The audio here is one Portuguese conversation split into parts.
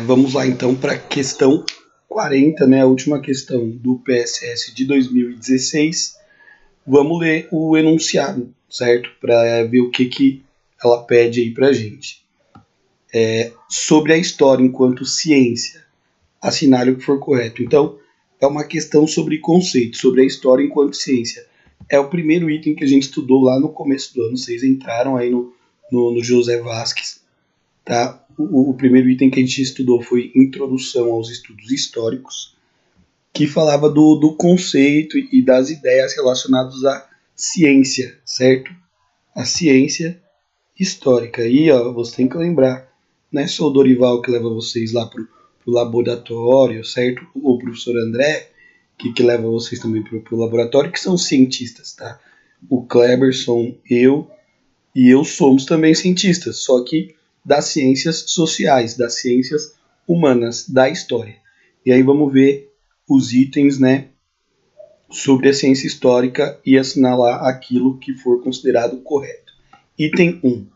Vamos lá então para a questão 40, né, a última questão do PSS de 2016. Vamos ler o enunciado, certo? Para ver o que ela pede aí para a gente. Sobre a história enquanto ciência, assinale o que for correto. Então, é uma questão sobre conceito, sobre a história enquanto ciência. É o primeiro item que a gente estudou lá no começo do ano. Vocês entraram aí no José Vasquez. Tá? O primeiro item que a gente estudou foi Introdução aos Estudos Históricos, que falava do conceito e das ideias relacionadas à ciência, certo? A ciência histórica. E ó, você tem que lembrar, não é só o Dorival que leva vocês lá pro laboratório, certo? O professor André, que leva vocês também pro laboratório, que são cientistas, tá? O Kleberson, eu somos também cientistas, só que das ciências sociais, das ciências humanas, da história. E aí vamos ver os itens, né, sobre a ciência histórica e assinalar aquilo que for considerado correto. Item 1.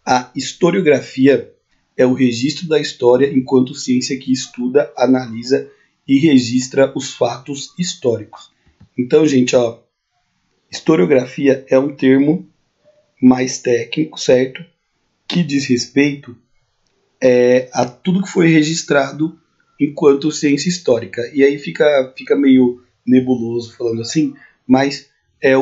A historiografia é o registro da história enquanto ciência que estuda, analisa e registra os fatos históricos. Então, gente, ó, historiografia é um termo mais técnico, certo? Que diz respeito a tudo que foi registrado enquanto ciência histórica. E aí fica meio nebuloso falando assim, mas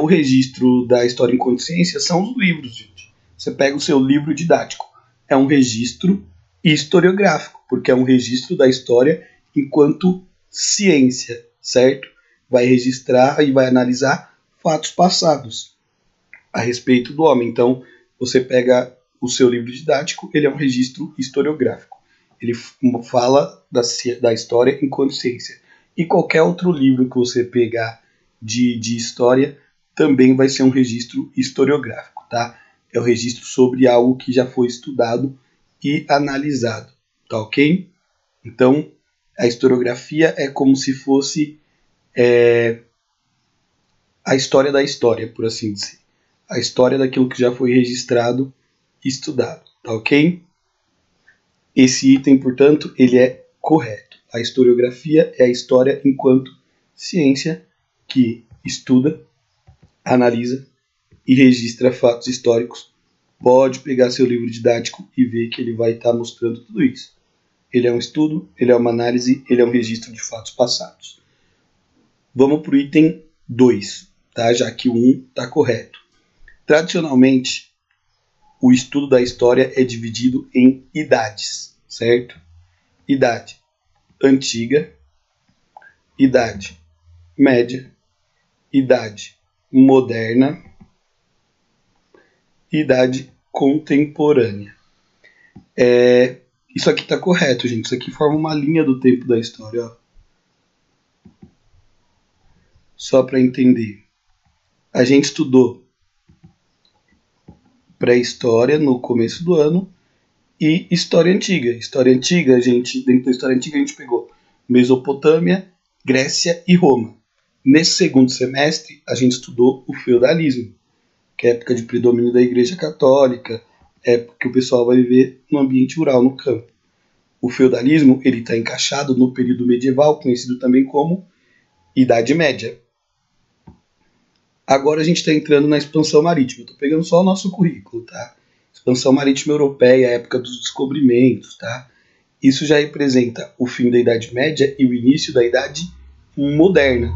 o registro da história enquanto ciência são os livros, gente. Você pega o seu livro didático, é um registro historiográfico, porque é um registro da história enquanto ciência, certo? Vai registrar e vai analisar fatos passados a respeito do homem. Então, você pega o seu livro didático, ele é um registro historiográfico. Ele fala da história enquanto ciência. E qualquer outro livro que você pegar de história também vai ser um registro historiográfico, tá? É o registro sobre algo que já foi estudado e analisado, tá ok? Então, a historiografia é como se fosse a história da história, por assim dizer. A história daquilo que já foi registrado e estudado, tá ok? Esse item, portanto, ele é correto. A historiografia é a história enquanto ciência que estuda, analisa e registra fatos históricos. Pode pegar seu livro didático e ver que ele vai estar mostrando tudo isso. Ele é um estudo, ele é uma análise, ele é um registro de fatos passados. Vamos para o item 2, tá? Já que o 1 está correto. Tradicionalmente, o estudo da história é dividido em idades, certo? Idade antiga, idade média, idade moderna, idade contemporânea. Isso aqui está correto, gente. Isso aqui forma uma linha do tempo da história. Ó. Só para entender. A gente estudou pré-história no começo do ano e história antiga. História antiga, dentro da história antiga a gente pegou Mesopotâmia, Grécia e Roma. Nesse segundo semestre a gente estudou o feudalismo, que é a época de predomínio da Igreja Católica, época que o pessoal vai viver no ambiente rural, no campo. O feudalismo ele está encaixado no período medieval, conhecido também como Idade Média. Agora a gente está entrando na expansão marítima. Estou pegando só o nosso currículo, tá? Expansão marítima europeia, época dos descobrimentos, tá? Isso já representa o fim da Idade Média e o início da Idade Moderna,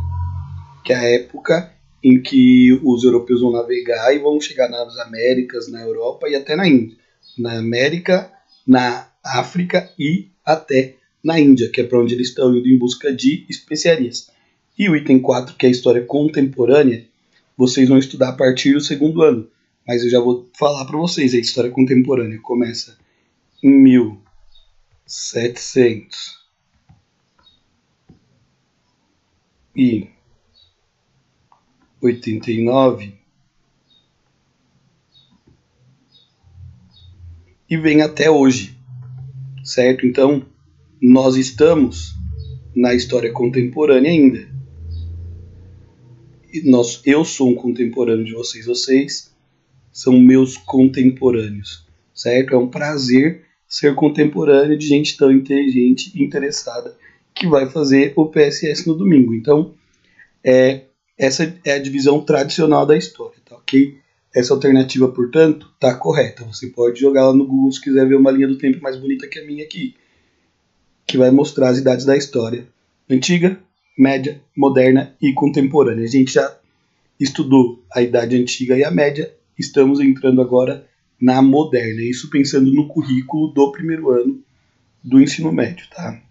que é a época em que os europeus vão navegar e vão chegar nas Américas, na Europa e até na Índia. Na América, na África e até na Índia, que é para onde eles estão indo em busca de especiarias. E o item 4, que é a história contemporânea, vocês vão estudar a partir do segundo ano. Mas eu já vou falar para vocês, a história contemporânea começa em 1789 e vem até hoje, certo? Então, nós estamos na história contemporânea ainda. Eu sou um contemporâneo de vocês, vocês são meus contemporâneos, certo? É um prazer ser contemporâneo de gente tão inteligente e interessada que vai fazer o PSS no domingo. Então, essa é a divisão tradicional da história, tá ok? Essa alternativa, portanto, está correta. Você pode jogar lá no Google se quiser ver uma linha do tempo mais bonita que a minha aqui, que vai mostrar as idades da história: antiga, média, moderna e contemporânea. A gente já estudou a idade antiga e a média, estamos entrando agora na moderna. Isso pensando no currículo do primeiro ano do ensino médio, tá?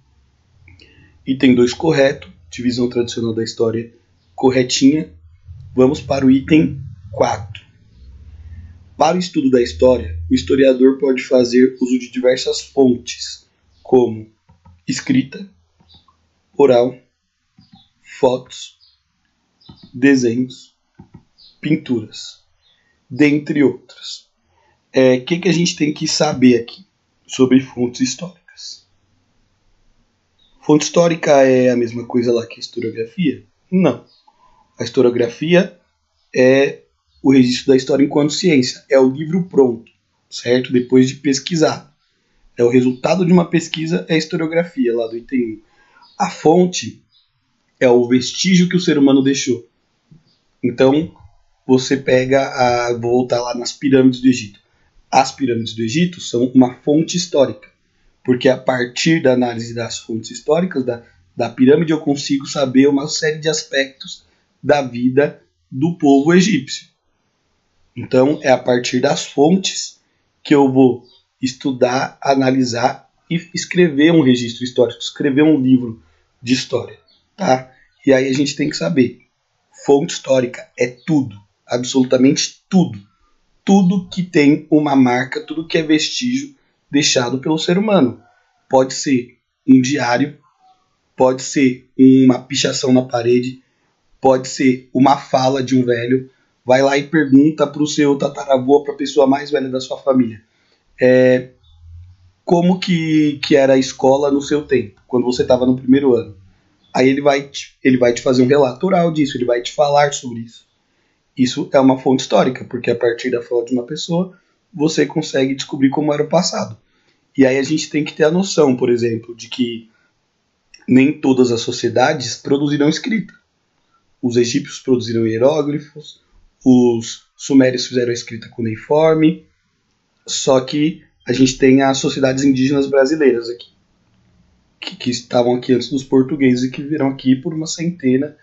Item 2 correto, divisão tradicional da história corretinha. Vamos para o item 4. Para o estudo da história, o historiador pode fazer uso de diversas fontes, como escrita, oral, fotos, desenhos, pinturas, dentre outras. O que a gente tem que saber aqui sobre fontes históricas? Fonte histórica é a mesma coisa lá que a historiografia? Não. A historiografia é o registro da história enquanto ciência. É o livro pronto, certo? Depois de pesquisar. É o resultado de uma pesquisa, é a historiografia, lá do item 1. A fonte é o vestígio que o ser humano deixou. Então, você pega vou voltar lá nas pirâmides do Egito. As pirâmides do Egito são uma fonte histórica, porque a partir da análise das fontes históricas da pirâmide eu consigo saber uma série de aspectos da vida do povo egípcio. Então, é a partir das fontes que eu vou estudar, analisar e escrever um registro histórico, escrever um livro de história, tá? E aí a gente tem que saber, fonte histórica é tudo, absolutamente tudo. Tudo que tem uma marca, tudo que é vestígio deixado pelo ser humano. Pode ser um diário, pode ser uma pichação na parede, pode ser uma fala de um velho. Vai lá e pergunta para o seu tataravô, para a pessoa mais velha da sua família, como que era a escola no seu tempo, quando você estava no primeiro ano. Aí ele vai te fazer um relato oral disso, ele vai te falar sobre isso. Isso é uma fonte histórica, porque a partir da fala de uma pessoa, você consegue descobrir como era o passado. E aí a gente tem que ter a noção, por exemplo, de que nem todas as sociedades produziram escrita. Os egípcios produziram hieróglifos, os sumérios fizeram a escrita cuneiforme, só que a gente tem as sociedades indígenas brasileiras aqui, que estavam aqui antes dos portugueses e que viram aqui por uma centena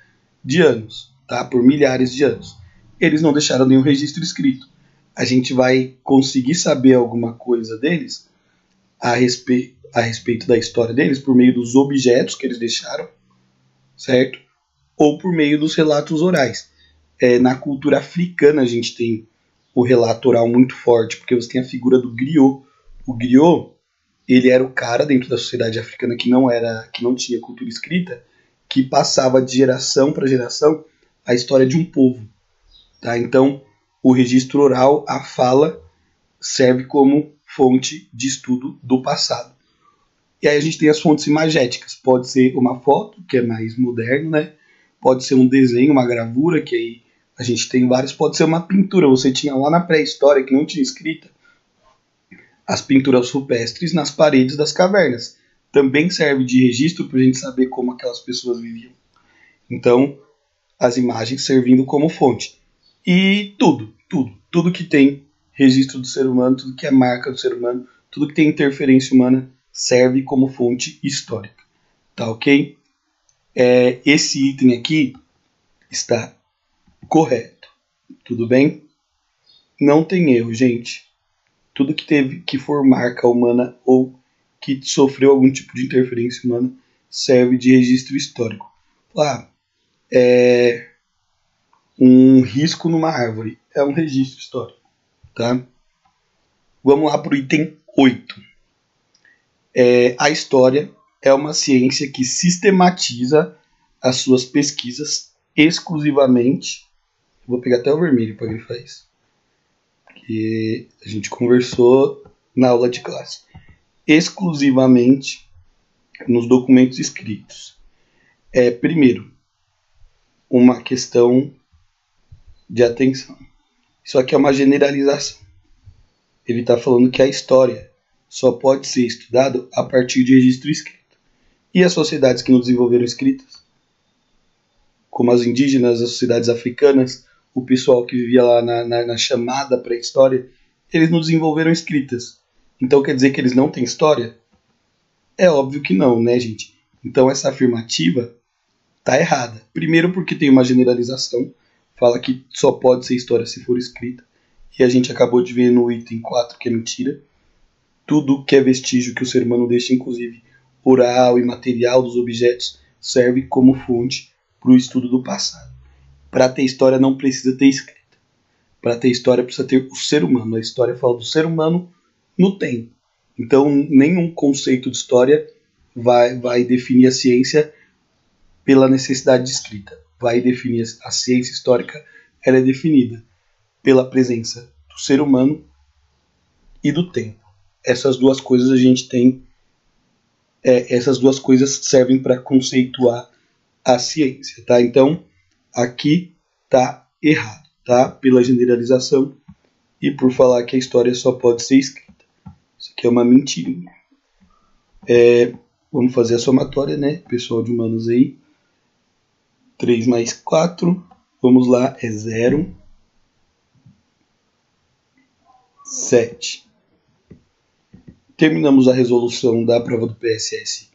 de anos, tá? Por milhares de anos. Eles não deixaram nenhum registro escrito. A gente vai conseguir saber alguma coisa deles a respeito da história deles por meio dos objetos que eles deixaram, certo? Ou por meio dos relatos orais. Na cultura africana a gente tem o relato oral muito forte, porque você tem a figura do griot. O griot, ele era o cara dentro da sociedade africana que não tinha cultura escrita, que passava de geração para geração a história de um povo. Tá? Então, o registro oral, a fala, serve como fonte de estudo do passado. E aí a gente tem as fontes imagéticas. Pode ser uma foto, que é mais moderno, né? Pode ser um desenho, uma gravura, que aí a gente tem vários. Pode ser uma pintura. Você tinha lá na pré-história, que não tinha escrita, as pinturas rupestres nas paredes das cavernas. Também serve de registro para a gente saber como aquelas pessoas viviam. Então, as imagens servindo como fonte. E tudo que tem registro do ser humano, tudo que é marca do ser humano, tudo que tem interferência humana serve como fonte histórica. Tá ok? Esse item aqui está correto. Tudo bem? Não tem erro, gente. Tudo que for marca humana ou que sofreu algum tipo de interferência humana serve de registro histórico. Um risco numa árvore é um registro histórico. Tá? Vamos lá para o item 8. A história é uma ciência que sistematiza as suas pesquisas exclusivamente. Vou pegar até o vermelho para grifar isso, que a gente conversou na aula de classe. Exclusivamente nos documentos escritos. Primeiro, uma questão de atenção. Isso aqui é uma generalização. Ele está falando que a história só pode ser estudado a partir de registro escrito. E as sociedades que não desenvolveram escritas? Como as indígenas, as sociedades africanas, o pessoal que vivia lá na chamada pré-história, eles não desenvolveram escritas. Então quer dizer que eles não têm história? É óbvio que não, né, gente? Então essa afirmativa está errada. Primeiro porque tem uma generalização, fala que só pode ser história se for escrita, e a gente acabou de ver no item 4 que é mentira. Tudo que é vestígio que o ser humano deixa, inclusive oral e material dos objetos, serve como fonte para o estudo do passado. Para ter história não precisa ter escrita. Para ter história precisa ter o ser humano. A história fala do ser humano no tempo. Então nenhum conceito de história vai definir a ciência pela necessidade de escrita. Vai definir a ciência histórica, ela é definida pela presença do ser humano e do tempo. Essas duas coisas a gente tem, essas duas coisas servem para conceituar a ciência, tá? Então aqui tá errado, tá? Pela generalização e por falar que a história só pode ser escrita. Isso aqui é uma mentirinha. Vamos fazer a somatória, né? Pessoal de humanos aí. 3 mais 4. Vamos lá, é 0. 7. Terminamos a resolução da prova do PSS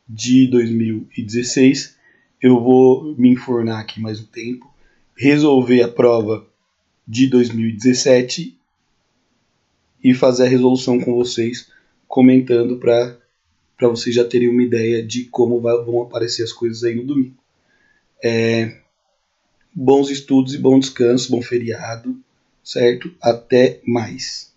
de 2016. Eu vou me enfornar aqui mais um tempo, resolver a prova de 2017 e fazer a resolução com vocês, comentando para vocês já terem uma ideia de como vão aparecer as coisas aí no domingo. Bons estudos e bom descanso, bom feriado, certo? Até mais.